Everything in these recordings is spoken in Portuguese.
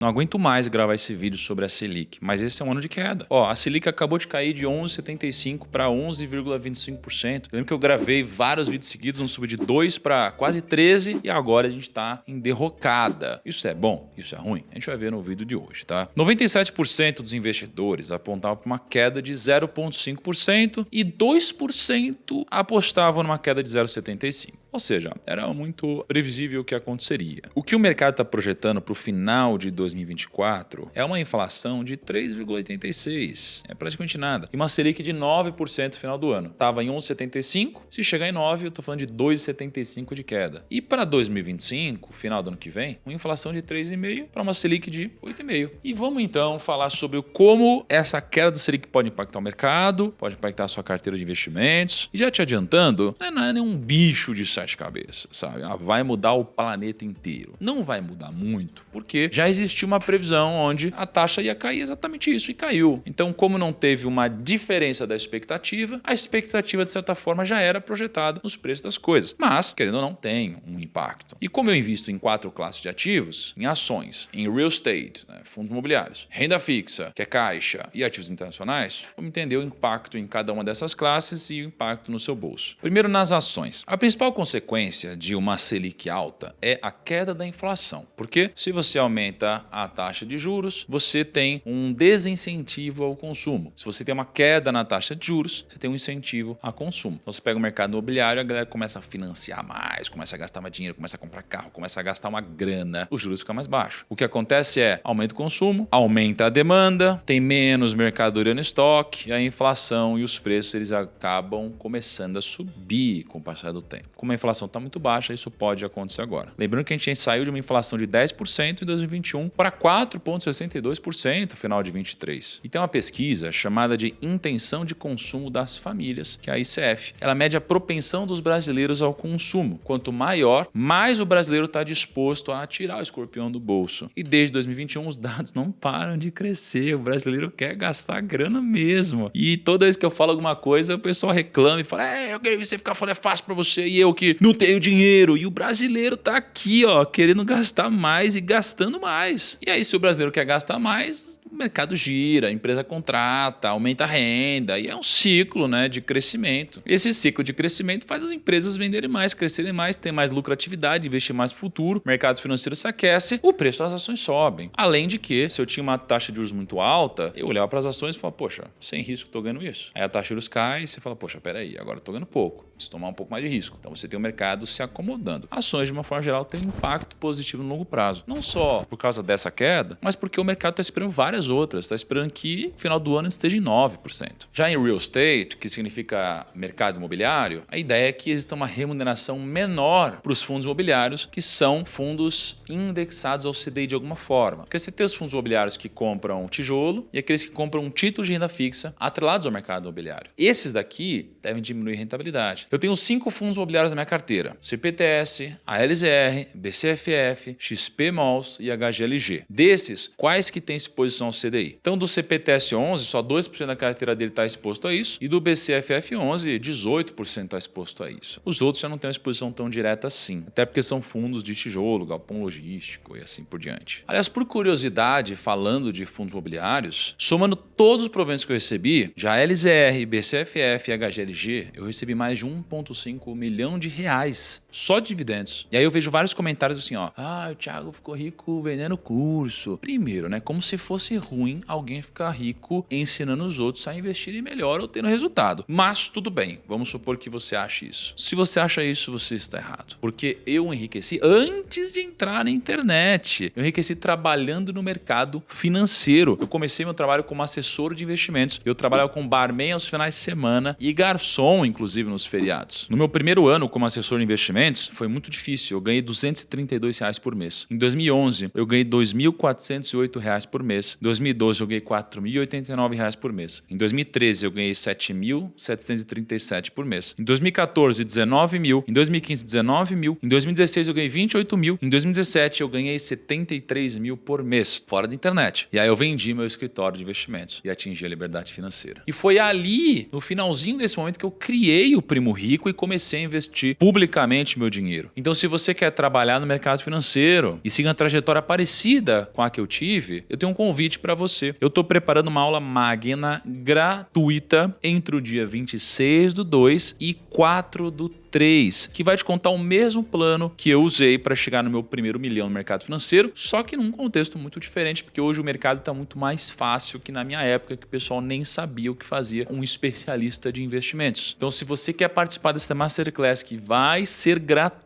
Não aguento mais gravar esse vídeo sobre a Selic, mas esse é um ano de queda. Ó, a Selic acabou de cair de 11,75 para 11,25%. Lembro que eu gravei vários vídeos seguidos, subiu de 2 para quase 13 e agora a gente está em derrocada. Isso é bom? Isso é ruim? A gente vai ver no vídeo de hoje, tá? 97% dos investidores apontavam para uma queda de 0,5% e 2% apostavam numa queda de 0,75%. Ou seja, era muito previsível o que aconteceria. O que o mercado está projetando para o final de 2024 é uma inflação de 3,86%. É praticamente nada. E uma Selic de 9% no final do ano. Estava em 11,75%. Se chegar em 9%, eu estou falando de 2,75% de queda. E para 2025, final do ano que vem, uma inflação de 3,5% para uma Selic de 8,5%. E vamos então falar sobre como essa queda da Selic pode impactar o mercado, pode impactar a sua carteira de investimentos. E já te adiantando, não é nenhum bicho de sete cabeças, sabe? Vai mudar o planeta inteiro. Não vai mudar muito, porque já existia uma previsão onde a taxa ia cair exatamente isso, e caiu. Então, como não teve uma diferença da expectativa, a expectativa, de certa forma, já era projetada nos preços das coisas. Mas, querendo ou não, tem um impacto. E como eu invisto em 4 classes de ativos, em ações, em real estate, né, fundos imobiliários, renda fixa, que é caixa, e ativos internacionais, vamos entender o impacto em cada uma dessas classes e o impacto no seu bolso. Primeiro, nas ações. A principal consequência de uma Selic alta é a queda da inflação. Porque se você aumenta a taxa de juros, você tem um desincentivo ao consumo. Se você tem uma queda na taxa de juros, você tem um incentivo a consumo. Então você pega o mercado imobiliário, a galera começa a financiar mais, começa a gastar mais dinheiro, começa a comprar carro, começa a gastar uma grana, os juros ficam mais baixos. O que acontece é aumenta o consumo, aumenta a demanda, tem menos mercadoria no estoque, e a inflação e os preços eles acabam começando a subir com o passar do tempo. Como a inflação está muito baixa, isso pode acontecer agora. Lembrando que a gente saiu de uma inflação de 10% em 2021 para 4,62% no final de 2023. E tem uma pesquisa chamada de intenção de consumo das famílias, que é a ICF. Ela mede a propensão dos brasileiros ao consumo. Quanto maior, mais o brasileiro está disposto a tirar o escorpião do bolso. E desde 2021 os dados não param de crescer. O brasileiro quer gastar grana mesmo. E toda vez que eu falo alguma coisa, o pessoal reclama e fala: eu queria você ficar falando, é fácil para você e eu que não tenho dinheiro. E o brasileiro tá aqui, ó, querendo gastar mais e gastando mais. E aí, se o brasileiro quer gastar mais, o mercado gira, a empresa contrata, aumenta a renda, e é um ciclo, né, de crescimento. Esse ciclo de crescimento faz as empresas venderem mais, crescerem mais, ter mais lucratividade, investir mais no futuro, o mercado financeiro se aquece, o preço das ações sobem. Além de que, se eu tinha uma taxa de juros muito alta, eu olhava para as ações e falava: poxa, sem risco estou ganhando isso. Aí a taxa de juros cai e você fala: poxa, peraí, agora estou ganhando pouco, preciso tomar um pouco mais de risco. Então você tem o mercado se acomodando. Ações, de uma forma geral, têm impacto positivo no longo prazo. Não só por causa dessa queda, mas porque o mercado está esperando várias outras. Está esperando que no final do ano esteja em 9%. Já em real estate, que significa mercado imobiliário, a ideia é que exista uma remuneração menor para os fundos imobiliários, que são fundos indexados ao CDI de alguma forma. Porque você tem os fundos imobiliários que compram tijolo e aqueles que compram um título de renda fixa atrelados ao mercado imobiliário. Esses daqui devem diminuir a rentabilidade. Eu tenho 5 fundos imobiliários na minha carteira: CPTS, ALZR, BCFF, XP Malls e HGLG. Desses, quais que têm exposição ao CDI? Então, do CPTS 11, só 2% da carteira dele está exposto a isso, e do BCFF 11, 18% está exposto a isso. Os outros já não têm uma exposição tão direta assim, até porque são fundos de tijolo, galpão logístico e assim por diante. Aliás, por curiosidade, falando de fundos imobiliários, somando todos os proventos que eu recebi, já LZR, BCFF e HGLG, eu recebi mais de 1,5 milhão de reais só de dividendos. E aí eu vejo vários comentários assim, ó: o Thiago ficou rico vendendo curso. Primeiro, né, como se fosse ruim alguém ficar rico ensinando os outros a investirem melhor ou tendo resultado. Mas tudo bem, vamos supor que você ache isso. Se você acha isso, você está errado. Porque eu enriqueci antes de entrar na internet. Eu enriqueci trabalhando no mercado financeiro. Eu comecei meu trabalho como assessor de investimentos. Eu trabalhava com barman aos finais de semana e garçom, inclusive, nos feriados. No meu primeiro ano como assessor de investimentos, foi muito difícil. Eu ganhei R$ 232 por mês. Em 2011, eu ganhei R$ 2.408 por mês. Em 2012 eu ganhei R$4.089 por mês. Em 2013 eu ganhei R$7.737 por mês. Em 2014, R$19.000. Em 2015, R$19.000. Em 2016 eu ganhei R$28.000. Em 2017 eu ganhei R$73.000 por mês, fora da internet. E aí eu vendi meu escritório de investimentos e atingi a liberdade financeira. E foi ali, no finalzinho desse momento, que eu criei o Primo Rico e comecei a investir publicamente meu dinheiro. Então, se você quer trabalhar no mercado financeiro e seguir uma trajetória parecida com a que eu tive, eu tenho um convite para você. Eu estou preparando uma aula magna gratuita entre o dia 26/2 e 4/3, que vai te contar o mesmo plano que eu usei para chegar no meu primeiro milhão no mercado financeiro, só que num contexto muito diferente, porque hoje o mercado está muito mais fácil que na minha época, que o pessoal nem sabia o que fazia um especialista de investimentos. Então, se você quer participar dessa Masterclass, que vai ser gratuita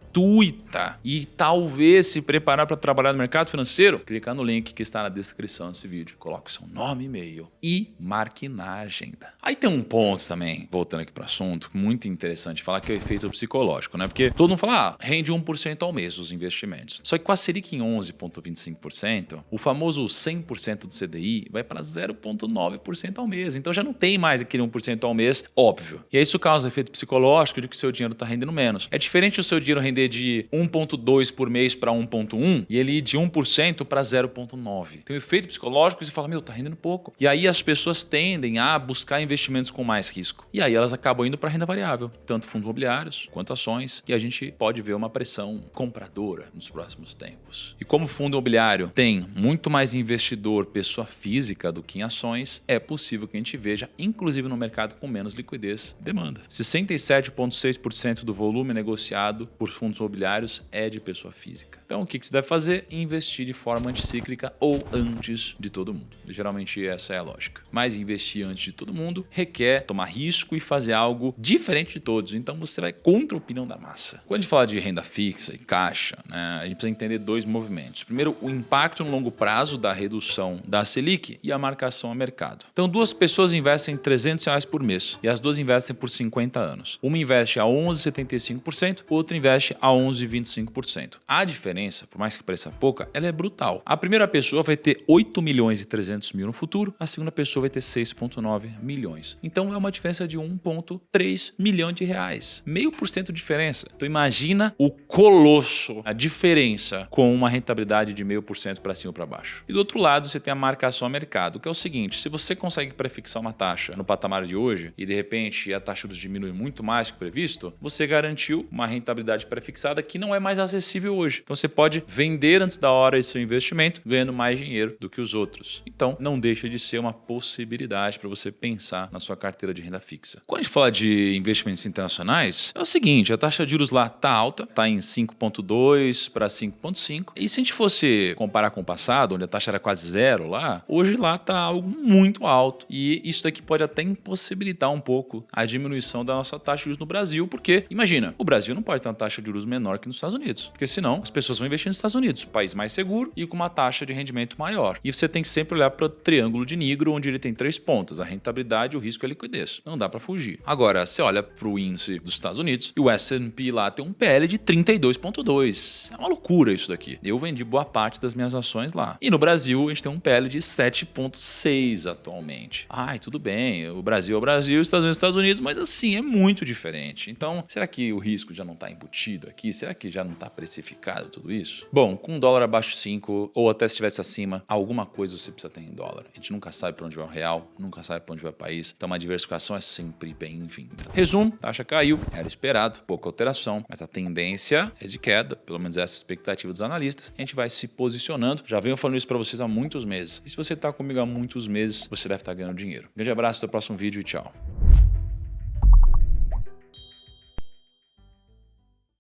e talvez se preparar para trabalhar no mercado financeiro, clica no link que está na descrição desse vídeo, coloque seu nome e e-mail e marque na agenda. Aí tem um ponto também, voltando aqui para o assunto, muito interessante falar, que é o efeito psicológico, né? Porque todo mundo fala, rende 1% ao mês os investimentos. Só que com a Selic em 11,25%, o famoso 100% do CDI vai para 0,9% ao mês. Então já não tem mais aquele 1% ao mês, óbvio. E aí isso causa efeito psicológico de que o seu dinheiro está rendendo menos. É diferente o seu dinheiro render de 1,2 por mês para 1,1 e ele ir de 1% para 0,9. Tem um efeito psicológico e você fala, meu, tá rendendo pouco. E aí as pessoas tendem a buscar investimentos com mais risco. E aí elas acabam indo para renda variável, tanto fundos imobiliários quanto ações. E a gente pode ver uma pressão compradora nos próximos tempos. E como fundo imobiliário tem muito mais investidor pessoa física do que em ações, é possível que a gente veja, inclusive no mercado com menos liquidez, demanda. 67,6% do volume negociado por fundos imobiliários é de pessoa física. Então o que você deve fazer? Investir de forma anticíclica ou antes de todo mundo. Geralmente essa é a lógica. Mas investir antes de todo mundo requer tomar risco e fazer algo diferente de todos. Então você vai contra a opinião da massa. Quando a gente fala de renda fixa e caixa, né, a gente precisa entender dois movimentos. Primeiro, o impacto no longo prazo da redução da Selic e a marcação a mercado. Então duas pessoas investem R$300 por mês e as duas investem por 50 anos. Uma investe a 11,75%, outra investe a 11,25%. A diferença, por mais que pareça pouca, ela é brutal. A primeira pessoa vai ter 8.300.000 no futuro, a segunda pessoa vai ter 6,9 milhões. Então é uma diferença de 1,3 milhão de reais. 0,5% de diferença. Então imagina o colosso, a diferença com uma rentabilidade de 0,5% para cima ou para baixo. E do outro lado você tem a marcação a mercado, que é o seguinte, se você consegue prefixar uma taxa no patamar de hoje e de repente a taxa de juros diminui muito mais que o previsto, você garantiu uma rentabilidade prefixada que não é mais acessível hoje. Então você pode vender antes da hora esse seu investimento, ganhando mais dinheiro do que os outros. Então não deixa de ser uma possibilidade para você pensar na sua carteira de renda fixa. Quando a gente fala de investimentos internacionais, é o seguinte, a taxa de juros lá está alta, está em 5,2 para 5,5. E se a gente fosse comparar com o passado, onde a taxa era quase zero lá, hoje lá está algo muito alto. E isso daqui pode até impossibilitar um pouco a diminuição da nossa taxa de juros no Brasil, porque, imagina, o Brasil não pode ter uma taxa de juros menor que nos Estados Unidos, porque senão as pessoas vão investir nos Estados Unidos, país mais seguro e com uma taxa de rendimento maior. E você tem que sempre olhar para o triângulo de Nigro, onde ele tem 3 pontas, a rentabilidade, o risco e a liquidez. Não dá para fugir. Agora, você olha para o índice dos Estados Unidos e o S&P lá tem um PL de 32,2. É uma loucura isso daqui. Eu vendi boa parte das minhas ações lá. E no Brasil, a gente tem um PL de 7,6 atualmente. Ai, tudo bem, o Brasil é o Brasil, os Estados Unidos é os Estados Unidos, mas assim, é muito diferente. Então, será que o risco já não está embutido aqui? Será que já não está precificado tudo isso? Bom, com um dólar abaixo de 5, ou até se estivesse acima, alguma coisa você precisa ter em dólar. A gente nunca sabe para onde vai o real, nunca sabe para onde vai o país, então uma diversificação é sempre bem-vinda. Resumo, taxa caiu, era esperado, pouca alteração, mas a tendência é de queda, pelo menos essa é a expectativa dos analistas. A gente vai se posicionando, já venho falando isso para vocês há muitos meses. E se você está comigo há muitos meses, você deve estar ganhando dinheiro. Grande abraço, até o próximo vídeo e tchau.